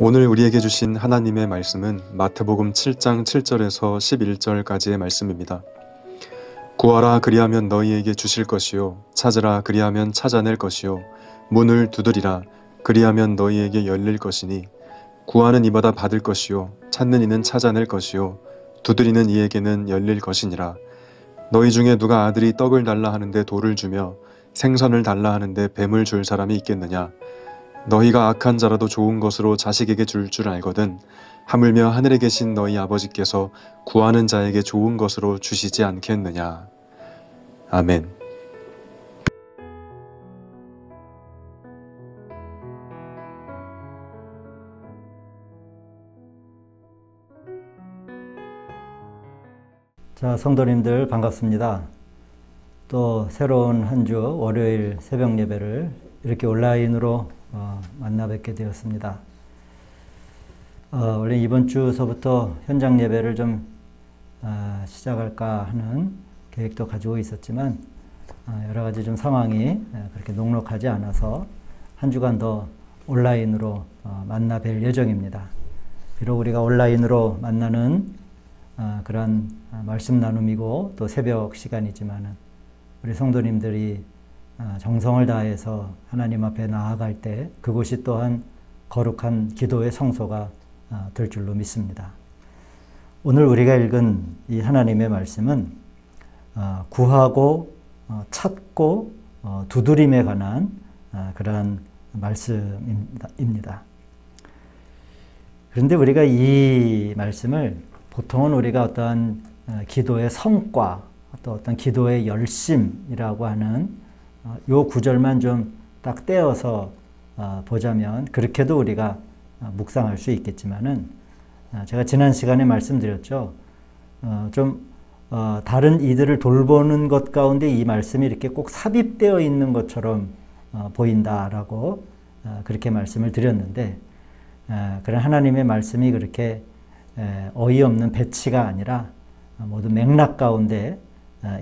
오늘 우리에게 주신 하나님의 말씀은 마태복음 7장 7절에서 11절까지의 말씀입니다. 구하라 그리하면 너희에게 주실 것이요 찾으라 그리하면 찾아낼 것이요 문을 두드리라 그리하면 너희에게 열릴 것이니 구하는 이마다 받을 것이요 찾는 이는 찾아낼 것이요 두드리는 이에게는 열릴 것이니라. 너희 중에 누가 아들이 떡을 달라 하는데 돌을 주며 생선을 달라 하는데 뱀을 줄 사람이 있겠느냐. 너희가 악한 자라도 좋은 것으로 자식에게 줄 줄 알거든 하물며 하늘에 계신 너희 아버지께서 구하는 자에게 좋은 것으로 주시지 않겠느냐. 아멘. 자, 성도님들 반갑습니다. 또 새로운 한 주 월요일 새벽 예배를 이렇게 온라인으로 만나 뵙게 되었습니다. 원래 이번 주서부터 현장 예배를 좀 시작할까 하는 계획도 가지고 있었지만 여러 가지 좀 상황이 그렇게 녹록하지 않아서 한 주간 더 온라인으로 만나 뵐 예정입니다. 비록 우리가 온라인으로 만나는 그런 말씀 나눔이고 또 새벽 시간이지만은 우리 성도님들이 정성을 다해서 하나님 앞에 나아갈 때 그곳이 또한 거룩한 기도의 성소가 될 줄로 믿습니다. 오늘 우리가 읽은 이 하나님의 말씀은 구하고 찾고 두드림에 관한 그러한 말씀입니다. 그런데 우리가 이 말씀을 보통은 우리가 어떠한 기도의 성과 또 어떤 기도의 열심이라고 하는 요 구절만 좀 딱 떼어서 보자면 그렇게도 우리가 묵상할 수 있겠지만은 제가 지난 시간에 말씀드렸죠. 다른 이들을 돌보는 것 가운데 이 말씀이 이렇게 꼭 삽입되어 있는 것처럼 보인다라고 그렇게 말씀을 드렸는데 그런 하나님의 말씀이 그렇게 어이없는 배치가 아니라 모든 맥락 가운데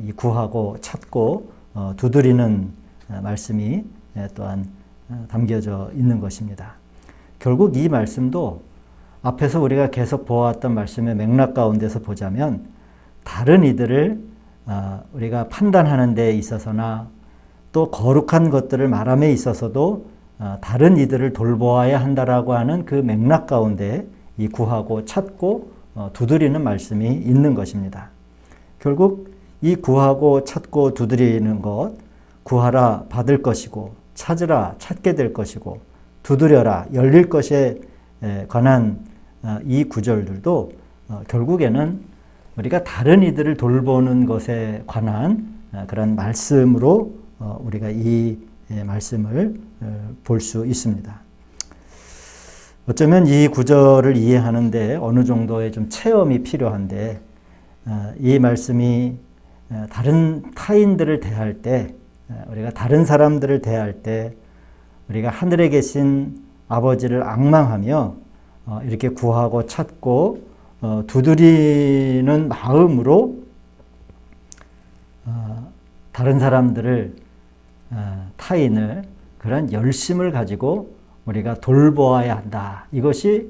이 구하고 찾고 두드리는 말씀이 또한 담겨져 있는 것입니다. 결국 이 말씀도 앞에서 우리가 계속 보아왔던 말씀의 맥락 가운데서 보자면 다른 이들을 우리가 판단하는 데 있어서나 또 거룩한 것들을 말함에 있어서도 다른 이들을 돌보아야 한다라고 하는 그 맥락 가운데 이 구하고 찾고 두드리는 말씀이 있는 것입니다. 결국 이 구하고 찾고 두드리는 것, 구하라 받을 것이고 찾으라 찾게 될 것이고 두드려라 열릴 것에 관한 이 구절들도 결국에는 우리가 다른 이들을 돌보는 것에 관한 그런 말씀으로 우리가 이 말씀을 볼 수 있습니다. 어쩌면 이 구절을 이해하는데 어느 정도의 좀 체험이 필요한데 이 말씀이 다른 타인들을 대할 때 우리가 다른 사람들을 대할 때 우리가 하늘에 계신 아버지를 앙망하며 이렇게 구하고 찾고 두드리는 마음으로 다른 사람들을 타인을 그런 열심을 가지고 우리가 돌보아야 한다. 이것이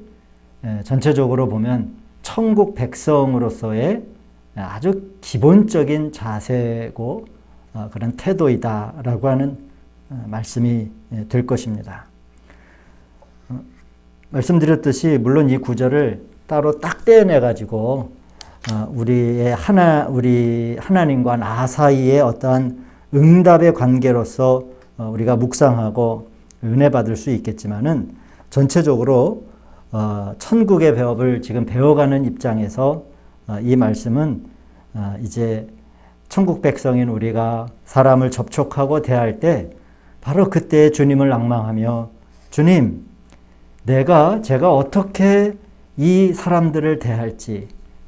전체적으로 보면 천국 백성으로서의 아주 기본적인 자세고 그런 태도이다라고 하는 말씀이 될 것입니다. 말씀드렸듯이 물론 이 구절을 따로 딱 떼어내 가지고 우리 하나님과 나 사이의 어떠한 응답의 관계로서 우리가 묵상하고 은혜 받을 수 있겠지만은 전체적으로 천국의 배업을 지금 배워가는 입장에서 이 말씀은 이제 천국 백성인 우리가 사람을 접촉하고 대할 때 바로 그때 주님을 앙망하며 주님, 제가 어떻게 이 사람들을 대할지,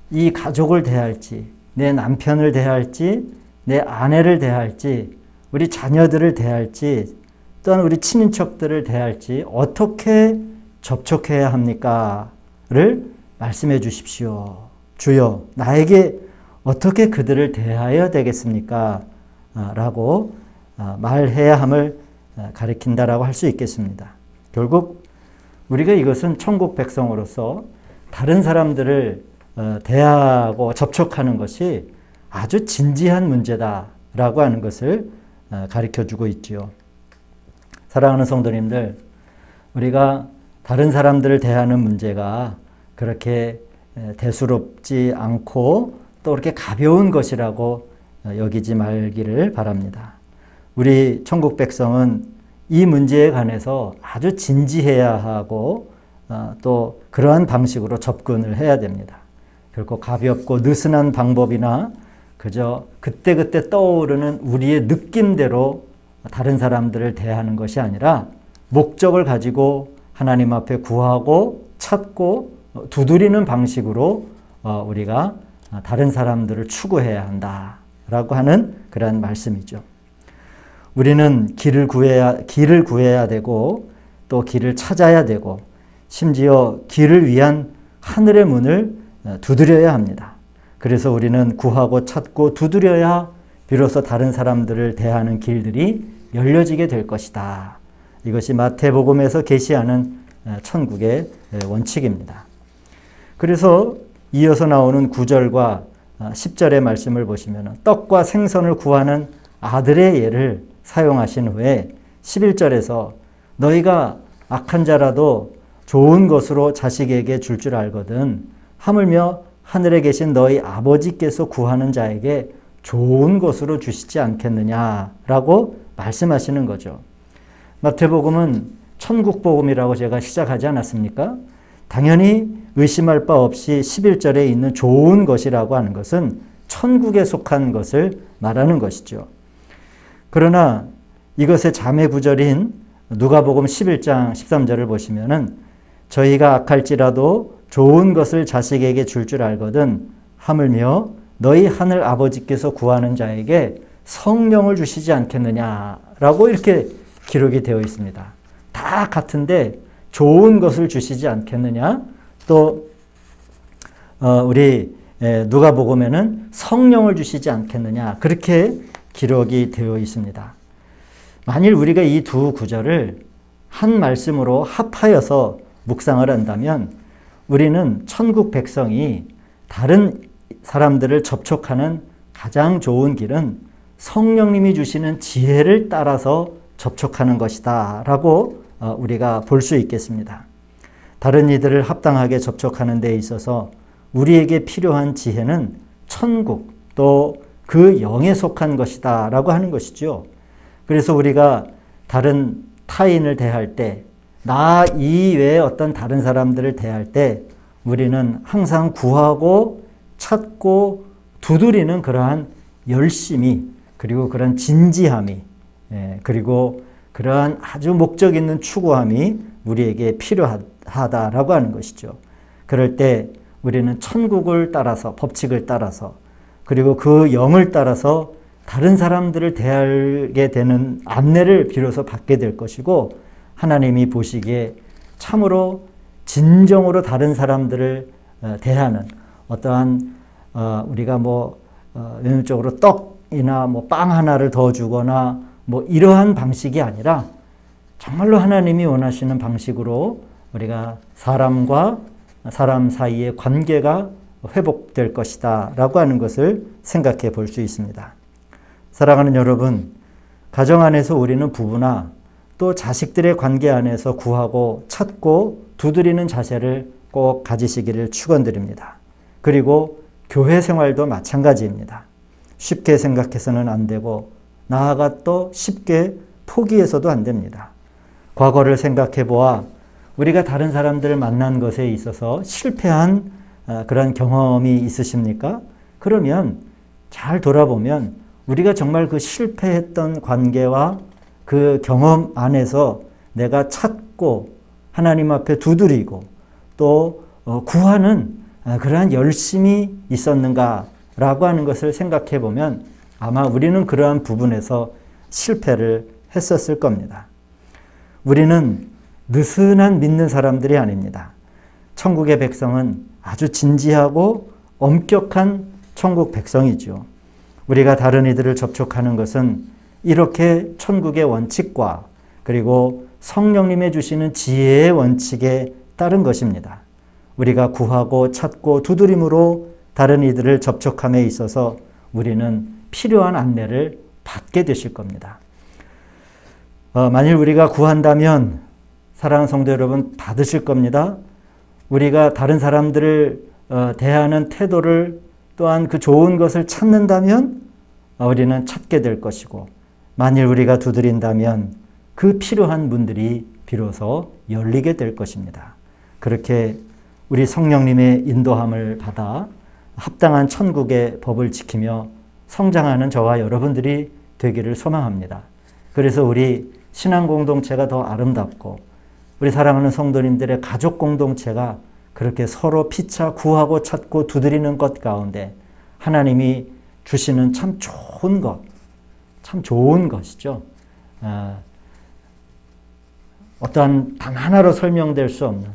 이 가족을 대할지, 내 남편을 대할지, 내 아내를 대할지, 우리 자녀들을 대할지, 또한 우리 친인척들을 대할지 어떻게 접촉해야 합니까? 를 말씀해 주십시오. 주여, 나에게 어떻게 그들을 대하여야 되겠습니까? 라고 말해야 함을 가리킨다라고 할 수 있겠습니다. 결국 우리가 이것은 천국 백성으로서 다른 사람들을 대하고 접촉하는 것이 아주 진지한 문제다라고 하는 것을 가르쳐주고 있지요. 사랑하는 성도님들, 우리가 다른 사람들을 대하는 문제가 그렇게 대수롭지 않고 또 그렇게 가벼운 것이라고 여기지 말기를 바랍니다. 우리 천국 백성은 이 문제에 관해서 아주 진지해야 하고 또 그러한 방식으로 접근을 해야 됩니다. 결코 가볍고 느슨한 방법이나 그저 그때그때 떠오르는 우리의 느낌대로 다른 사람들을 대하는 것이 아니라 목적을 가지고 하나님 앞에 구하고 찾고 두드리는 방식으로 우리가 다른 사람들을 추구해야 한다라고 하는 그런 말씀이죠. 우리는 길을 구해야 되고 또 길을 찾아야 되고 심지어 길을 위한 하늘의 문을 두드려야 합니다. 그래서 우리는 구하고 찾고 두드려야 비로소 다른 사람들을 대하는 길들이 열려지게 될 것이다. 이것이 마태복음에서 계시하는 천국의 원칙입니다. 그래서 이어서 나오는 9절과 10절의 말씀을 보시면 떡과 생선을 구하는 아들의 예를 사용하신 후에 11절에서 너희가 악한 자라도 좋은 것으로 자식에게 줄 알거든 하물며 하늘에 계신 너희 아버지께서 구하는 자에게 좋은 것으로 주시지 않겠느냐라고 말씀하시는 거죠. 마태복음은 천국복음이라고 제가 시작하지 않았습니까? 당연히 의심할 바 없이 11절에 있는 좋은 것이라고 하는 것은 천국에 속한 것을 말하는 것이죠. 그러나 이것의 자매 구절인 누가복음 11장 13절을 보시면은 저희가 악할지라도 좋은 것을 자식에게 줄 알거든 하물며 너희 하늘 아버지께서 구하는 자에게 성령을 주시지 않겠느냐라고 이렇게 기록이 되어 있습니다. 다 같은데 좋은 것을 주시지 않겠느냐? 또 우리 누가복음에는 성령을 주시지 않겠느냐? 그렇게 기록이 되어 있습니다. 만일 우리가 이 두 구절을 한 말씀으로 합하여서 묵상을 한다면 우리는 천국 백성이 다른 사람들을 접촉하는 가장 좋은 길은 성령님이 주시는 지혜를 따라서 접촉하는 것이다 라고 우리가 볼 수 있겠습니다. 다른 이들을 합당하게 접촉하는 데 있어서 우리에게 필요한 지혜는 천국 또 그 영에 속한 것이다 라고 하는 것이죠. 그래서 우리가 다른 타인을 대할 때, 나 이외에 어떤 다른 사람들을 대할 때 우리는 항상 구하고 찾고 두드리는 그러한 열심이 그리고 그런 진지함이 그리고 그러한 아주 목적 있는 추구함이 우리에게 필요하다라고 하는 것이죠. 그럴 때 우리는 천국을 따라서 법칙을 따라서 그리고 그 영을 따라서 다른 사람들을 대하게 되는 안내를 비로소 받게 될 것이고 하나님이 보시기에 참으로 진정으로 다른 사람들을 대하는 어떠한 우리가 외면적으로 떡이나 빵 하나를 더 주거나 이러한 방식이 아니라 정말로 하나님이 원하시는 방식으로 우리가 사람과 사람 사이의 관계가 회복될 것이다 라고 하는 것을 생각해 볼 수 있습니다. 사랑하는 여러분, 가정 안에서 우리는 부부나 또 자식들의 관계 안에서 구하고 찾고 두드리는 자세를 꼭 가지시기를 축원드립니다. 그리고 교회 생활도 마찬가지입니다. 쉽게 생각해서는 안 되고 나아가 또 쉽게 포기해서도 안 됩니다. 과거를 생각해 보아 우리가 다른 사람들을 만난 것에 있어서 실패한 그런 경험이 있으십니까? 그러면 잘 돌아보면 우리가 정말 그 실패했던 관계와 그 경험 안에서 내가 찾고 하나님 앞에 두드리고 또 구하는 그러한 열심이 있었는가라고 하는 것을 생각해 보면 아마 우리는 그러한 부분에서 실패를 했었을 겁니다. 우리는 느슨한 믿는 사람들이 아닙니다. 천국의 백성은 아주 진지하고 엄격한 천국 백성이죠. 우리가 다른 이들을 접촉하는 것은 이렇게 천국의 원칙과 그리고 성령님의 주시는 지혜의 원칙에 따른 것입니다. 우리가 구하고 찾고 두드림으로 다른 이들을 접촉함에 있어서 우리는 필요한 안내를 받게 되실 겁니다. 만일 우리가 구한다면 사랑하는 성도 여러분 받으실 겁니다. 우리가 다른 사람들을 대하는 태도를 또한 그 좋은 것을 찾는다면 우리는 찾게 될 것이고, 만일 우리가 두드린다면 그 필요한 문들이 비로소 열리게 될 것입니다. 그렇게 우리 성령님의 인도함을 받아 합당한 천국의 법을 지키며 성장하는 저와 여러분들이 되기를 소망합니다. 그래서 우리 신앙 공동체가 더 아름답고 우리 사랑하는 성도님들의 가족 공동체가 그렇게 서로 피차 구하고 찾고 두드리는 것 가운데 하나님이 주시는 참 좋은 것, 참 좋은 것이죠. 어떠한 단 하나로 설명될 수 없는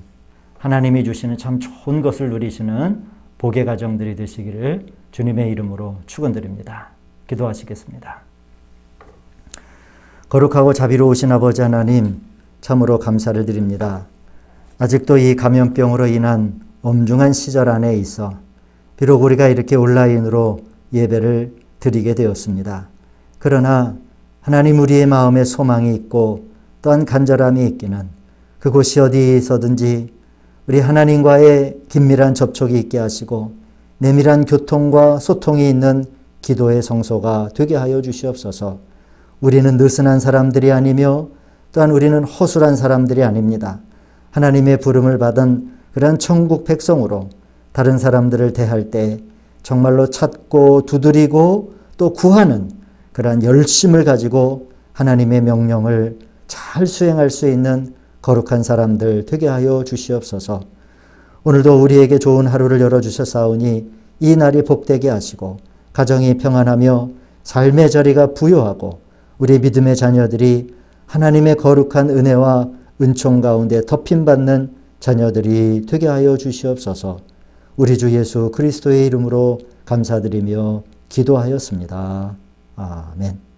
하나님이 주시는 참 좋은 것을 누리시는 복의 가정들이 되시기를 주님의 이름으로 축원드립니다. 기도하시겠습니다. 거룩하고 자비로우신 아버지 하나님, 참으로 감사를 드립니다. 아직도 이 감염병으로 인한 엄중한 시절 안에 있어 비록 우리가 이렇게 온라인으로 예배를 드리게 되었습니다. 그러나 하나님, 우리의 마음에 소망이 있고 또한 간절함이 있기는 그곳이 어디서든지 우리 하나님과의 긴밀한 접촉이 있게 하시고 내밀한 교통과 소통이 있는 기도의 성소가 되게 하여 주시옵소서. 우리는 느슨한 사람들이 아니며 또한 우리는 허술한 사람들이 아닙니다. 하나님의 부름을 받은 그러한 천국 백성으로 다른 사람들을 대할 때 정말로 찾고 두드리고 또 구하는 그러한 열심을 가지고 하나님의 명령을 잘 수행할 수 있는 거룩한 사람들 되게 하여 주시옵소서. 오늘도 우리에게 좋은 하루를 열어주셨사오니 이 날이 복되게 하시고 가정이 평안하며 삶의 자리가 부요하고 우리 믿음의 자녀들이 하나님의 거룩한 은혜와 은총 가운데 덮임받는 자녀들이 되게 하여 주시옵소서. 우리 주 예수 그리스도의 이름으로 감사드리며 기도하였습니다. 아멘.